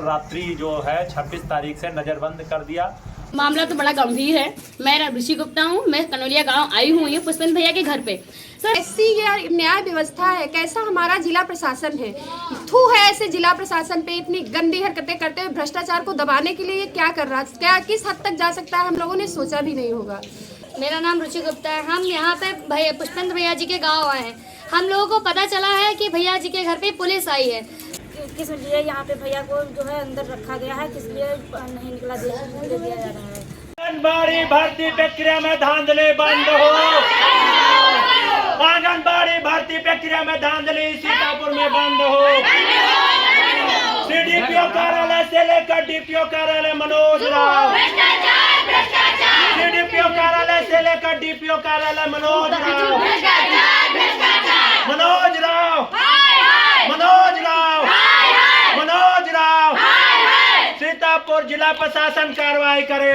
रात्रि जो है 26 तारीख से नजरबंद कर दिया। मामला तो बड़ा गंभीर है। मैं ऋषि गुप्ता हूँ, मैं कनौलिया गांव आई हुई हूँ पुष्पेंद्र भैया के घर पे। सर ऐसी न्याय व्यवस्था है, कैसा हमारा जिला प्रशासन है। थू है ऐसे जिला प्रशासन पे, इतनी गंदी हरकतें करते हुए भ्रष्टाचार को दबाने के लिए क्या कर रहा है, क्या किस हद तक जा सकता है, हम लोगों ने सोचा भी नहीं होगा। मेरा नाम रुचि गुप्ता है। हम यहाँ पे भैया पुष्पेंद्र भैया जी के गांव आए हैं। हम लोगों को पता चला है कि भैया जी के घर पे पुलिस आई है। किस लिए यहाँ पे भैया को जो है अंदर रखा गया है, किस लिए नहीं निकला दे दिया जा रहा है। आंगनबाड़ी भर्ती प्रक्रिया में धांधली बंद हो। आंगनबाड़ी भर्ती प्रक्रिया में धांधली सीतापुर में बंद हो। सीडीपीओ कार्यालय से लेकर डीपीओ कार्यालय मनोज राव, सीडीपीओ कार्यालय से लेकर डीपीओ कार्यालय मनोज राव, मनोज राव, मनोज राव, मनोज राव। सीतापुर जिला प्रशासन कार्रवाई करे।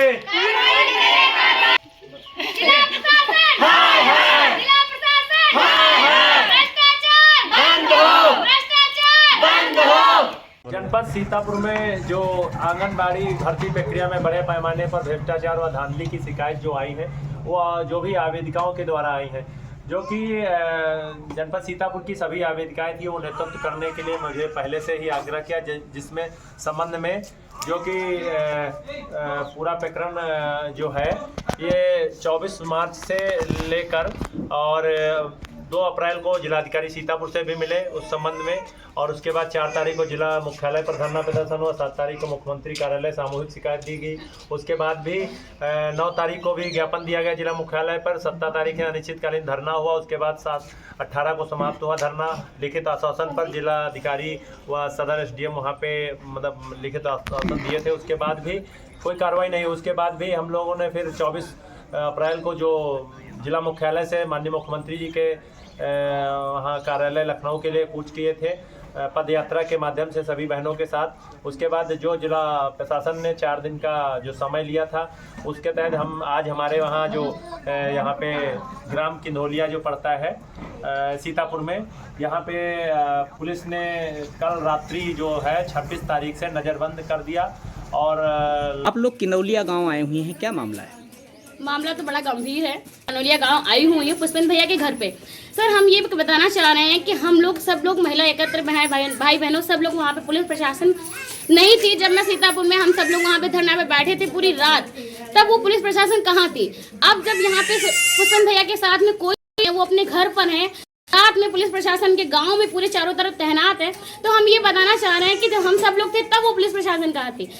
जनपद सीतापुर में जो आंगनबाड़ी भर्ती प्रक्रिया में बड़े पैमाने पर भ्रष्टाचार व धांधली की शिकायत जो आई है, वो जो भी आवेदिकाओं के द्वारा आई है, जो कि जनपद सीतापुर की सभी आवेदिकाएं थी, वो नेतृत्व करने के लिए मुझे पहले से ही आग्रह किया, जिसमें संबंध में जो कि पूरा प्रकरण जो है ये 24 मार्च से लेकर और 2 अप्रैल को जिलाधिकारी सीतापुर से भी मिले उस संबंध में, और उसके बाद 4 तारीख को जिला मुख्यालय पर धरना प्रदर्शन हुआ, 7 तारीख को मुख्यमंत्री कार्यालय सामूहिक शिकायत दी गई। उसके बाद भी 9 तारीख को भी ज्ञापन दिया गया जिला मुख्यालय पर, 17 तारीख है अनिश्चितकालीन धरना हुआ। उसके बाद 18 को समाप्त हुआ धरना। लिखित आश्वासन पर जिलाधिकारी व सदर SDM वहाँ पे मतलब लिखित आश्वासन दिए थे। उसके बाद भी कोई कार्रवाई नहीं हुई। उसके बाद भी हम लोगों ने फिर 24 अप्रैल को जो जिला मुख्यालय से माननीय मुख्यमंत्री जी के वहाँ कार्यालय लखनऊ के लिए कूच किए थे पद यात्रा के माध्यम से सभी बहनों के साथ। उसके बाद जो जिला प्रशासन ने 4 दिन का जो समय लिया था, उसके तहत हम आज हमारे वहाँ जो यहाँ पे ग्राम किन्होलिया जो पड़ता है सीतापुर में, यहाँ पे पुलिस ने कल रात्रि जो है 26 तारीख से नज़रबंद कर दिया। और आप लोग किनौलिया गांव आए हुए हैं, क्या मामला है? मामला तो बड़ा गंभीर है। कनौलिया गांव आई हुई हूँ पुष्पेंद्र भैया के घर पे। सर हम ये बताना चाह रहे हैं कि हम लोग सब लोग महिला एकत्र भाई बहनों सब लोग वहाँ पे, पुलिस प्रशासन नहीं थी जब मैं सीतापुर में, हम सब लोग वहाँ पे धरना पे बैठे थे पूरी रात, तब वो पुलिस प्रशासन कहाँ थी। अब जब यहाँ पे पुष्पेंद्र भैया के साथ में कोई, वो अपने घर पर है, साथ में पुलिस प्रशासन के गांव में पूरे चारों तरफ तैनात है, तो हम ये बताना चाह रहे हैं कि जब हम सब लोग थे तब वो पुलिस प्रशासन कहाँ थी।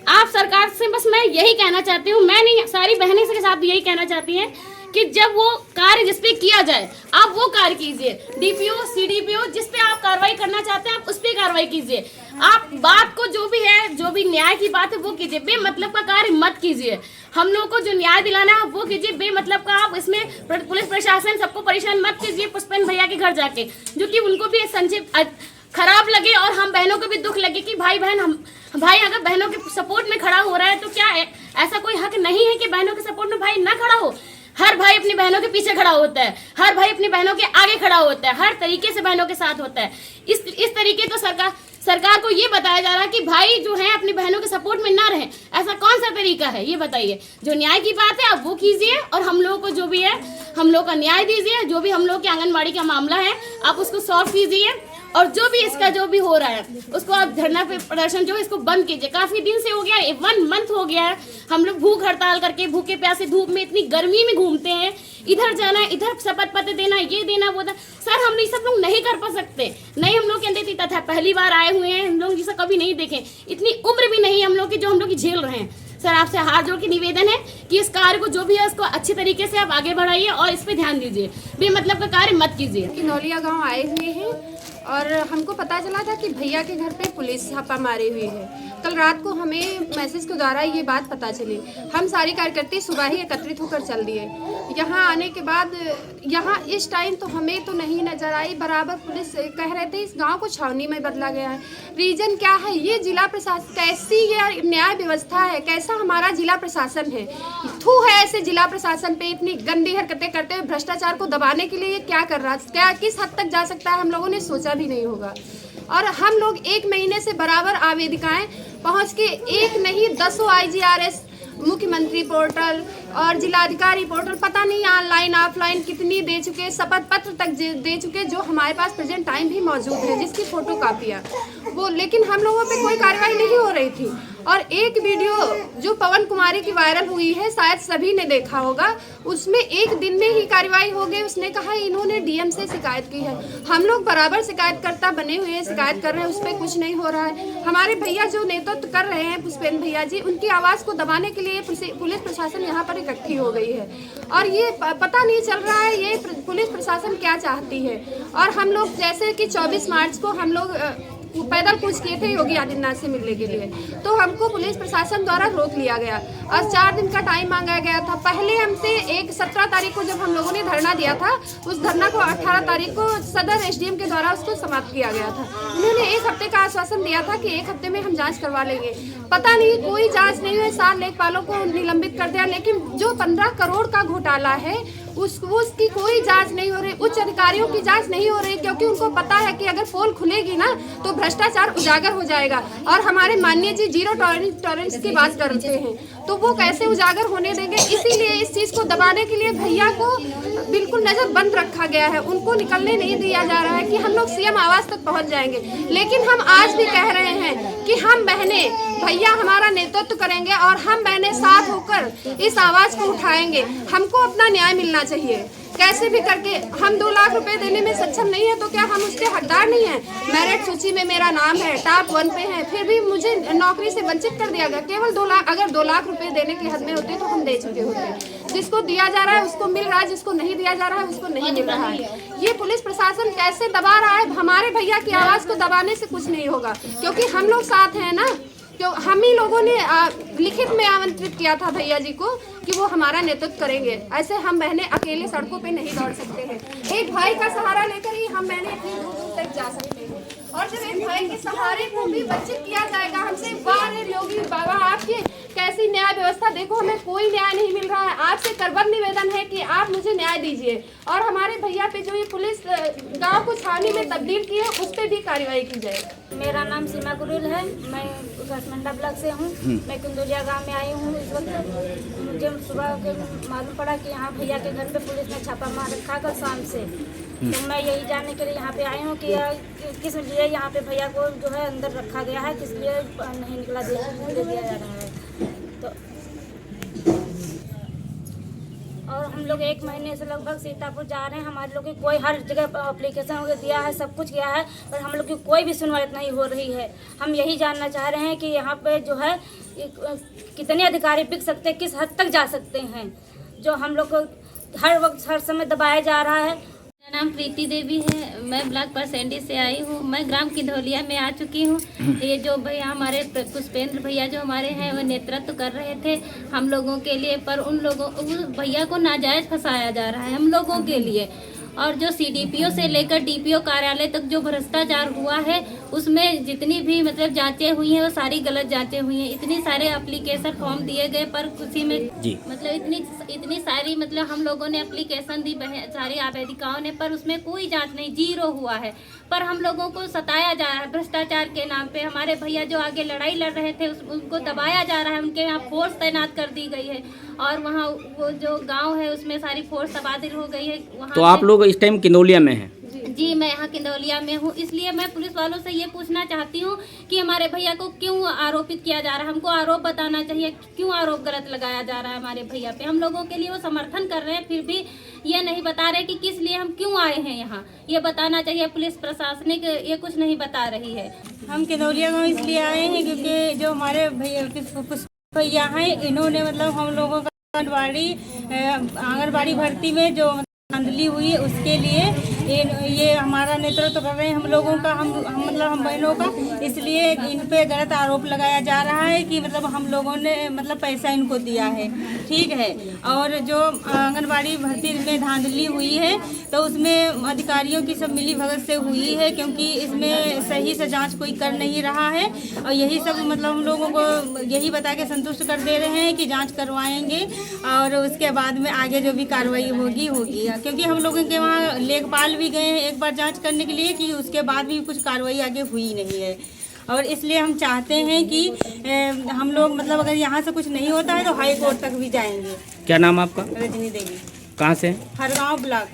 आप सरकार से बस मैं यही कहना चाहती हूँ, मैं नहीं, सारी बहनें के साथ यही कहना चाहती हैं कि जब वो कार्य जिस पे किया जाए आप वो कार्य कीजिए। डीपीओ सीडीपीओ जिस पे आप कार्रवाई करना चाहते हैं आप उस पे कार्रवाई कीजिए। आप बात को जो भी है, जो भी न्याय की बात है वो कीजिए, बेमतलब का कार्य मत कीजिए। हम लोग को जो न्याय दिलाना है वो कीजिए, बेमतलब का आप इसमें पुलिस प्रशासन सबको परेशान मत कीजिए। पुष्पेंद्र भैया के घर जाके, जो कि उनको भी संक्षिप्त खराब लगे और हम बहनों को भी दुख लगे कि भाई अगर बहनों के सपोर्ट में खड़ा हो रहा है तो क्या है, ऐसा कोई हक नहीं है कि बहनों के सपोर्ट में भाई ना खड़ा हो। हर भाई अपनी बहनों के पीछे खड़ा होता है, हर भाई अपनी बहनों के आगे खड़ा होता है, हर तरीके से बहनों के साथ होता है। इस तरीके तो सरकार को ये बताया जा रहा है कि भाई जो है अपनी बहनों के सपोर्ट में ना रहे। ऐसा कौन सा तरीका है ये बताइए। जो न्याय की बात है आप वो कीजिए और हम लोगों को जो भी है हम लोग का न्याय दीजिए। जो भी हम लोग के आंगनबाड़ी का मामला है आप उसको सॉल्व कीजिए, और जो भी इसका जो भी हो रहा है उसको आप धरना पे प्रदर्शन जो है इसको बंद कीजिए। काफी दिन से हो गया, 1 मंथ हो गया है, हम लोग भूख हड़ताल करके भूखे प्यासे धूप में इतनी गर्मी में घूमते हैं, इधर जाना इधर शपथ पत्र देना, ये देना वो देना। सर हम ये सब लोग नहीं कर पा सकते, नहीं हम लोग के अंदर इतना था, पहली बार आए हुए हैं, हम लोग जिसे कभी नहीं देखे, इतनी उम्र भी नहीं हम लोग की जो हम लोग की झेल रहे हैं। सर आपसे हाथ जोड़ के निवेदन है कि इस कार्य को जो भी है उसको अच्छे तरीके से आप आगे बढ़ाइए और इस पे ध्यान दीजिए, बेमतलब का कार्य मत कीजिए। किनौलिया गांव आए हुए हैं और हमको पता चला था कि भैया के घर पे पुलिस छापा मारी हुई है। कल रात को हमें मैसेज के द्वारा ये बात पता चली। हम सारी कार्यकर्ता सुबह ही एकत्रित होकर चल दिए। यहाँ आने के बाद यहाँ इस टाइम तो हमें तो नहीं नजर आई, बराबर पुलिस कह रहे थे इस गांव को छावनी में बदला गया है। रीजन क्या है, ये जिला प्रशासन, कैसी ये न्याय व्यवस्था है, कैसा हमारा जिला प्रशासन है। थू है ऐसे जिला प्रशासन पे, इतनी गंदी हरकतें करते हुए भ्रष्टाचार को दबाने के लिए क्या कर रहा है, क्या किस हद तक जा सकता है, हम लोगों ने सोचा भी नहीं होगा। और हम लोग 1 महीने से बराबर आवेदिकाएं पहुंच के एक नहीं 10 IGRS, मुख्यमंत्री पोर्टल और जिलाधिकारी पोर्टल, पता नहीं ऑनलाइन ऑफलाइन कितनी दे चुके, शपथ पत्र तक दे चुके, जो हमारे पास प्रेजेंट टाइम भी मौजूद है, जिसकी फोटो कापियाँ वो, लेकिन हम लोगों पे कोई कार्रवाई नहीं हो रही थी। और एक वीडियो जो पवन कुमारी की वायरल हुई है, शायद सभी ने देखा होगा, उसमें 1 दिन में ही कार्रवाई हो गई। उसने कहा इन्होंने DM से शिकायत की है। हम लोग बराबर शिकायतकर्ता बने हुए हैं, शिकायत कर रहे हैं, उस पर कुछ नहीं हो रहा है। हमारे भैया जो नेतृत्व कर रहे हैं, पुष्पेंद्र भैया जी, उनकी आवाज़ को दबाने के लिए पुलिस प्रशासन यहाँ पर इकट्ठी हो गई है और ये पता नहीं चल रहा है ये पुलिस प्रशासन क्या चाहती है। और हम लोग जैसे कि 24 मार्च को हम लोग पैदल कूच किए थे योगी आदित्यनाथ से मिलने के लिए, तो हमको पुलिस प्रशासन द्वारा रोक लिया गया और 4 दिन का टाइम मांगा गया था। पहले हमसे 17 तारीख को जब हम लोगों ने धरना दिया था, उस धरना को 18 तारीख को सदर SDM के द्वारा उसको समाप्त किया गया था। उन्होंने 1 हफ्ते का आश्वासन दिया था कि 1 हफ्ते में हम जांच करवा लेंगे। पता नहीं कोई जांच नहीं हुई, 7 लेखपालों को निलंबित कर दिया। लेकिन जो 15 करोड़ का घोटाला है उसकी कोई जांच नहीं हो रही, उच्च अधिकारियों की जांच नहीं हो रही, क्योंकि उनको पता है कि अगर पोल खुलेगी ना तो भ्रष्टाचार उजागर हो जाएगा। और हमारे माननीय जी जीरो टॉलरेंस की बात करते हैं, तो वो कैसे उजागर होने देंगे। इसीलिए इस चीज को दबाने के लिए भैया को बिल्कुल नजर बंद रखा गया है, उनको निकलने नहीं दिया जा रहा है कि हम लोग CM आवास तक पहुंच जाएंगे। लेकिन हम आज भी कह रहे हैं कि हम बहनें, भैया हमारा नेतृत्व करेंगे और हम बहनें साथ होकर इस आवाज को उठाएंगे। हमको अपना न्याय मिलना चाहिए कैसे भी करके। हम 2 लाख रुपए देने में सक्षम नहीं है तो क्या हम उसके हकदार नहीं है? मेरिट सूची में मेरा नाम है, टॉप 1 पे है, फिर भी मुझे नौकरी से वंचित कर दिया गया। केवल 2 लाख, अगर 2 लाख रुपए देने की हद में होते तो हम दे चुके होते। जिसको दिया जा रहा है उसको मिल रहा है, जिसको नहीं दिया जा रहा है उसको नहीं मिल रहा है। ये पुलिस प्रशासन कैसे दबा रहा है? हमारे भैया की आवाज को दबाने से कुछ नहीं होगा, क्योंकि हम लोग साथ हैं ना। क्यों हम ही लोगों ने लिखित में आमंत्रित किया था भैया जी को कि वो हमारा नेतृत्व करेंगे। ऐसे हम बहनें अकेले सड़कों पे नहीं दौड़ सकते हैं, एक भाई का सहारा लेकर ही हम बहनें इतनी दूर तक जा सकते हैं। और जब एक भाई के सहारे को भी वंचित किया जाएगा हमसे, वाह योगी बाबा आपकी कैसी न्याय व्यवस्था, देखो हमें कोई न्याय नहीं मिल रहा है। आपसे करबद्ध निवेदन है कि आप मुझे न्याय दीजिए और हमारे भैया पे जो ये पुलिस गांव को छावनी में तब्दील की है उस पर भी कार्रवाई की जाए। मेरा नाम सीमा गुरुल है, मैं घसमंडा ब्लॉक से हूँ। मैं कुंदुलिया गांव में आई हूँ। इस वक्त मुझे सुबह के मालूम पड़ा कि यहाँ भैया के घर पे पुलिस ने छापा मार रखा कल शाम से। तो मैं यही जानने के लिए यहाँ पे आई हूँ कि किस लिए यहाँ पे भैया को जो है अंदर रखा गया है, किस लिए नहीं निकला दे दिया जा रहा है। तो और हम लोग 1 महीने से लगभग सीतापुर जा रहे हैं। हमारे लोग की कोई हर जगह एप्लीकेशन दिया है, सब कुछ किया है, पर हम लोग की कोई भी सुनवाई नहीं हो रही है। हम यही जानना चाह रहे हैं कि यहाँ पे जो है कितने अधिकारी बिक सकते हैं, किस हद तक जा सकते हैं, जो हम लोग को हर वक्त हर समय दबाया जा रहा है। मेरा नाम प्रीति देवी है, मैं ब्लॉक परसेंडी से आई हूँ। मैं ग्राम किंदौलिया में आ चुकी हूँ। ये जो भैया हमारे पुष्पेंद्र भैया जो हमारे हैं वो नेतृत्व कर रहे थे हम लोगों के लिए, पर उन भैया को नाजायज फंसाया जा रहा है हम लोगों के लिए। और जो CDPO से लेकर DPO कार्यालय तक जो भ्रष्टाचार हुआ है उसमें जितनी भी मतलब जांचें हुई हैं वो सारी गलत जांचें हुई हैं। इतनी सारे एप्लीकेशन फॉर्म दिए गए पर किसी में मतलब इतनी सारी मतलब हम लोगों ने एप्लीकेशन दी सारी आवेदिकाओं ने, पर उसमें कोई जांच नहीं, 0 हुआ है। पर हम लोगों को सताया जा रहा है भ्रष्टाचार के नाम पे। हमारे भैया जो आगे लड़ाई लड़ रहे थे उनको दबाया जा रहा है, उनके यहाँ फोर्स तैनात कर दी गई है और वहाँ वो जो गांव है उसमें सारी फोर्स तबादील हो गई है। वहाँ तो आप लोग इस टाइम किंदौलिया में हैं? जी मैं यहाँ किंदौलिया में हूँ। इसलिए मैं पुलिस वालों से ये पूछना चाहती हूँ कि हमारे भैया को क्यों आरोपित किया जा रहा है, हमको आरोप बताना चाहिए, क्यों आरोप गलत लगाया जा रहा है हमारे भैया पे। हम लोगों के लिए वो समर्थन कर रहे हैं, फिर भी ये नहीं बता रहे कि किस लिए हम क्यों आए हैं यहाँ, ये बताना चाहिए। पुलिस प्रशासनिक ये कुछ नहीं बता रही है। हम किंदौलिया गाँव इसलिए आए हैं क्योंकि जो हमारे भैया हैं इन्होंने मतलब हम लोगों का आंगनबाड़ी भर्ती में जो धांधली हुई है उसके लिए ये हमारा नेतृत्व कर रहे हैं हम लोगों का, हम बहनों का। इसलिए इन पे गलत आरोप लगाया जा रहा है कि मतलब हम लोगों ने मतलब पैसा इनको दिया है, ठीक है। और जो आंगनबाड़ी भर्ती में धांधली हुई है तो उसमें अधिकारियों की सब मिली भगत से हुई है, क्योंकि इसमें सही से जांच कोई कर नहीं रहा है। और यही सब मतलब हम लोगों को यही बता के संतुष्ट कर दे रहे हैं कि जाँच करवाएंगे और उसके बाद में आगे जो भी कार्रवाई होगी, क्योंकि हम लोगों के वहाँ लेखपाल भी गए हैं एक बार जांच करने के लिए कि उसके बाद भी कुछ कार्रवाई आगे हुई नहीं है। और इसलिए हम चाहते हैं कि हम लोग मतलब अगर यहाँ से कुछ नहीं होता है तो हाई कोर्ट तक भी जाएंगे। क्या नाम आपका? रजनी देवी, कहाँ से? हरगांव ब्लॉक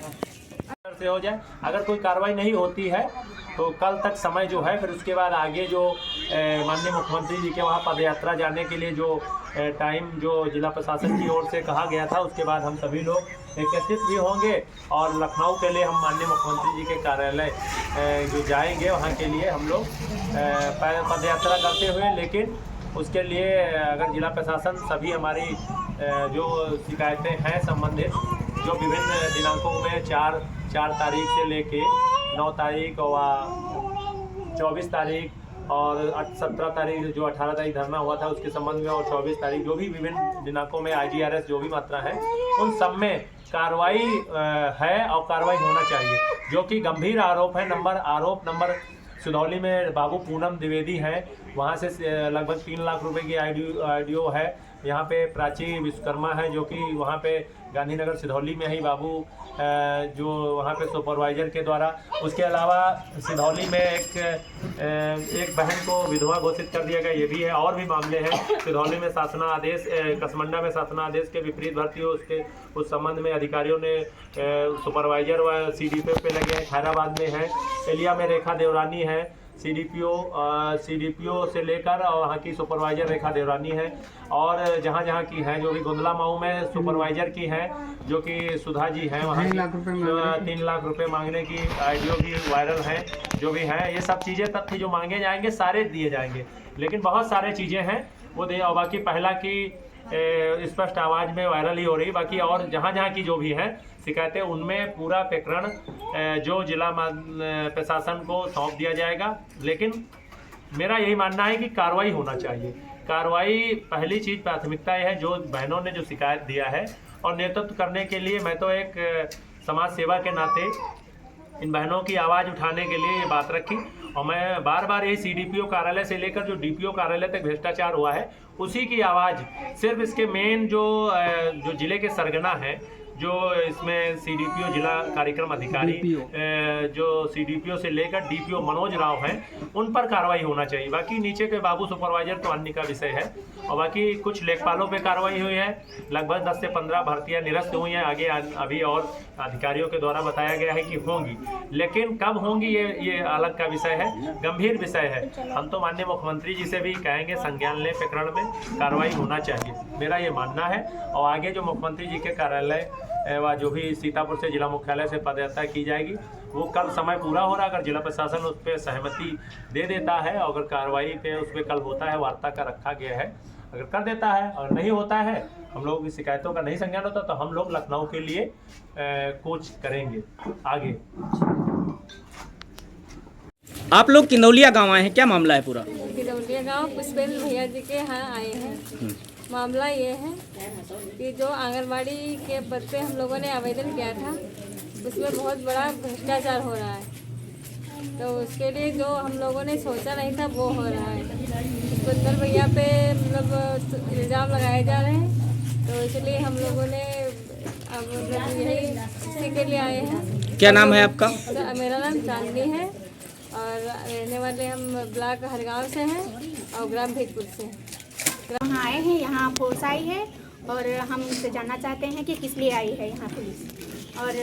से हो जाए। अगर कोई कार्रवाई नहीं होती है तो कल तक समय जो है, फिर उसके बाद आगे जो माननीय मुख्यमंत्री जी के वहाँ पदयात्रा जाने के लिए जो टाइम जो जिला प्रशासन की ओर से कहा गया था, उसके बाद हम सभी लोग एकत्रित भी होंगे और लखनऊ के लिए हम माननीय मुख्यमंत्री जी के कार्यालय जो जाएंगे, वहाँ के लिए हम लोग पदयात्रा करते हुए। लेकिन उसके लिए अगर जिला प्रशासन सभी हमारी जो शिकायतें हैं संबंधित, जो विभिन्न दिनांकों में 4 तारीख से लेके 9 तारीख और 24 तारीख और 17 तारीख जो 18 तारीख धरना हुआ था उसके संबंध में, और 24 तारीख जो भी विभिन्न दिनांकों में IGRS जो भी मात्रा है, उन सब में कार्रवाई है और कार्रवाई होना चाहिए। जो कि गंभीर आरोप है। आरोप नंबर सिधौली में बाबू पूनम द्विवेदी हैं, वहाँ से लगभग 3 लाख रुपए की ऑडियो है। यहाँ पे प्राची विश्वकर्मा है जो कि वहाँ पे गांधीनगर सिधौली में ही बाबू जो वहाँ पे सुपरवाइजर के द्वारा। उसके अलावा सिधौली में एक बहन को विधवा घोषित कर दिया गया, ये भी है। और भी मामले हैं सिधौली में शासनादेश, कसमंडा में शासनादेश के विपरीत भर्ती हो, उस संबंध में अधिकारियों ने सुपरवाइजर व CDPO पे लगे हैं। खैराबाद में है, एलिया में रेखा देवरानी है, CDPO से लेकर और वहाँ की सुपरवाइजर रेखा देवरानी है। और जहाँ की है जो भी गुंदला मऊ में सुपरवाइजर की है जो कि सुधा जी हैं, वहाँ 3 लाख रुपए मांगने की ऑडियो भी वायरल है। जो भी है ये सब चीज़ें तथ्य जो मांगे जाएंगे सारे दिए जाएंगे, लेकिन बहुत सारे चीज़ें हैं वो दे। और बाकी पहला की स्पष्ट आवाज़ में वायरल ही हो रही, बाकी और जहाँ की जो भी है शिकायतें, उनमें पूरा प्रकरण जो जिला प्रशासन को सौंप दिया जाएगा। लेकिन मेरा यही मानना है कि कार्रवाई होना चाहिए। कार्रवाई पहली चीज़, प्राथमिकता है। जो बहनों ने जो शिकायत दिया है और नेतृत्व करने के लिए मैं तो एक समाज सेवा के नाते इन बहनों की आवाज़ उठाने के लिए ये बात रखी। और मैं बार यही CDPO कार्यालय से लेकर जो DPO कार्यालय तक भ्रष्टाचार हुआ है उसी की आवाज़, सिर्फ इसके मेन जो जिले के सरगना हैं, जो इसमें CDPO जिला कार्यक्रम अधिकारी जो CDPO से लेकर DPO मनोज राव हैं, उन पर कार्रवाई होना चाहिए। बाकी नीचे के बाबू सुपरवाइजर तो अन्य का विषय है। और बाकी कुछ लेखपालों पे कार्रवाई हुई है, लगभग 10 से 15 भर्तियां निरस्त हुई हैं। आगे अभी और अधिकारियों के द्वारा बताया गया है कि होंगी, लेकिन कब होंगी ये अलग का विषय है, गंभीर विषय है। हम तो माननीय मुख्यमंत्री जी से भी कहेंगे संज्ञान लें, प्रकरण में कार्रवाई होना चाहिए, मेरा ये मानना है। और आगे जो मुख्यमंत्री जी के कार्यालय व जो भी सीतापुर से जिला मुख्यालय से पदयात्रा की जाएगी, वो कल समय पूरा हो रहा, अगर जिला प्रशासन उस पर सहमति दे देता है, अगर कार्रवाई पे उस पर कल होता है, वार्ता का रखा गया है, अगर कर देता है और नहीं होता है, हम लोगों की शिकायतों का नहीं संज्ञान होता, तो हम लोग लखनऊ के लिए कूच करेंगे आगे। आप लोग किंदौलिया गाँव आए हैं, क्या मामला है पूरा? किंदौलिया गाँव पुष्पेंद्र भैया जी के यहाँ आए हैं। मामला ये है कि जो आंगनबाड़ी के पद पे हम लोगों ने आवेदन किया था, उसमें बहुत बड़ा भ्रष्टाचार हो रहा है। तो उसके लिए जो हम लोगों ने सोचा नहीं था वो हो रहा है। पुष्पेंद्र भैया पे मतलब इल्ज़ाम लगाए जा रहे हैं, तो इसलिए हम लोगों ने अब मतलब यही इसी के लिए आए हैं। क्या नाम है आपका? तो मेरा नाम चांदनी है और रहने वाले हम ब्लॉक हरगांव से हैं और ग्राम भेदपुर से। यहाँ आए हैं, यहाँ फोर्स आई है और हम उनसे जानना चाहते हैं कि किस लिए आई है यहाँ पुलिस। और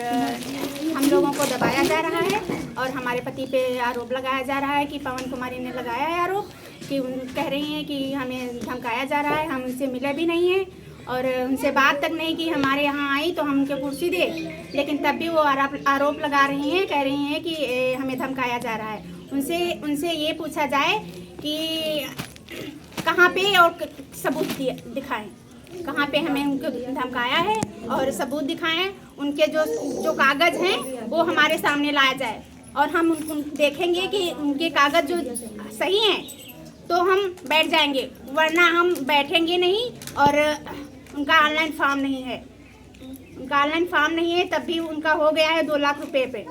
हम लोगों को दबाया जा रहा है और हमारे पति पे आरोप लगाया जा रहा है कि पवन कुमारी ने लगाया है आरोप कि कह रही हैं कि हमें धमकाया जा रहा है। हम उनसे मिले भी नहीं हैं और उनसे बात तक नहीं की। हमारे यहाँ आई तो हम उनके कुर्सी दे, लेकिन तब भी वो आरोप लगा रही हैं, कह रही हैं कि हमें धमकाया जा रहा है। उनसे ये पूछा जाए कि कहाँ पे और सबूत दिखाएं, कहाँ पे हमें उनको धमकाया है और सबूत दिखाएं। उनके जो कागज़ हैं वो हमारे सामने लाया जाए और हम उनको देखेंगे कि उनके कागज़ जो सही हैं तो हम बैठ जाएंगे, वरना हम बैठेंगे नहीं। और उनका ऑनलाइन फॉर्म नहीं है, तब भी उनका हो गया है 2 लाख रुपए पे।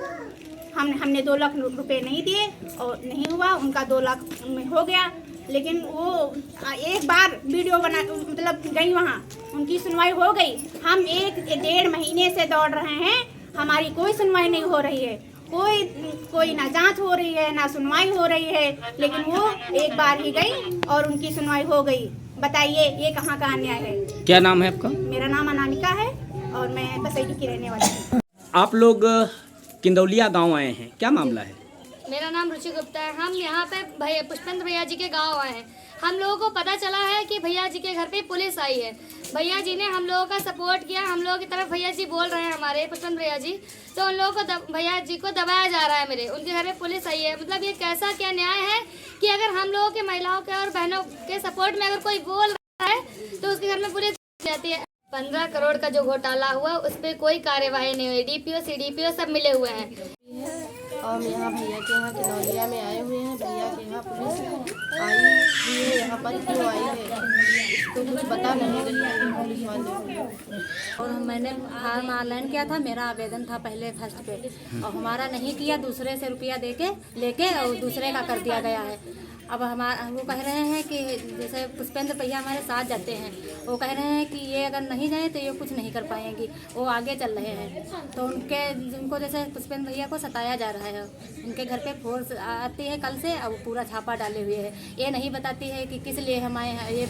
हमने 2 लाख रुपए नहीं दिए और नहीं हुआ, उनका 2 लाख में हो गया। लेकिन वो एक बार वीडियो बना मतलब गई, वहाँ उनकी सुनवाई हो गई। हम 1-1.5 महीने से दौड़ रहे हैं, हमारी कोई सुनवाई नहीं हो रही है। कोई ना जांच हो रही है ना सुनवाई हो रही है, लेकिन वो एक बार ही गई और उनकी सुनवाई हो गई। बताइए ये कहाँ का अन्याय है। क्या नाम है आपका? मेरा नाम अनामिका है और मैं बसैली की रहने वाली हूँ। आप लोग किंदौलिया गांव आए हैं, क्या मामला है? मेरा नाम रुचि गुप्ता है। हम यहाँ पे भैया पुष्पेंद्र भैया जी के गांव आए हैं। हम लोगों को पता चला है कि भैया जी के घर पे पुलिस आई है। भैया जी ने हम लोगों का सपोर्ट किया। हम लोगों की तरफ भैया जी बोल रहे हैं हमारे पुष्पेंद्र भैया जी, तो उन लोगों को भैया जी को दबाया जा रहा है। मेरे उनके घर पे पुलिस आई है। मतलब ये कैसा क्या न्याय है कि अगर हम लोगों के महिलाओं के और बहनों के सपोर्ट में अगर कोई बोल रहा है तो उसके घर में पुलिस जाती है। 15 करोड़ का जो घोटाला हुआ उस पर कोई कार्यवाही नहीं हुई। DPO CDPO सब मिले हुए हैं। हम यहाँ भैया के यहाँ किनौलिया में आए हुए हैं। भैया के यहाँ पुलिस आई हुई है, यहाँ पर क्यों आई है तो कुछ पता नहीं पुलिस वाले। और मैंने फॉर्म ऑनलाइन किया था, मेरा आवेदन था पहले फर्स्ट पे, और हमारा नहीं किया, दूसरे से रुपया लेके और दूसरे का कर दिया गया है। अब वो कह रहे हैं कि जैसे पुष्पेंद्र भैया हमारे साथ जाते हैं, वो कह रहे हैं कि ये अगर नहीं जाए तो ये कुछ नहीं कर पाएंगी, वो आगे चल रहे हैं। तो उनको जैसे पुष्पेंद्र भैया को सताया जा रहा है। उनके घर पे फोर्स आती है कल से, अब पूरा छापा डाले हुए है। ये नहीं बताती है कि किस लिए हम आए हैं। ये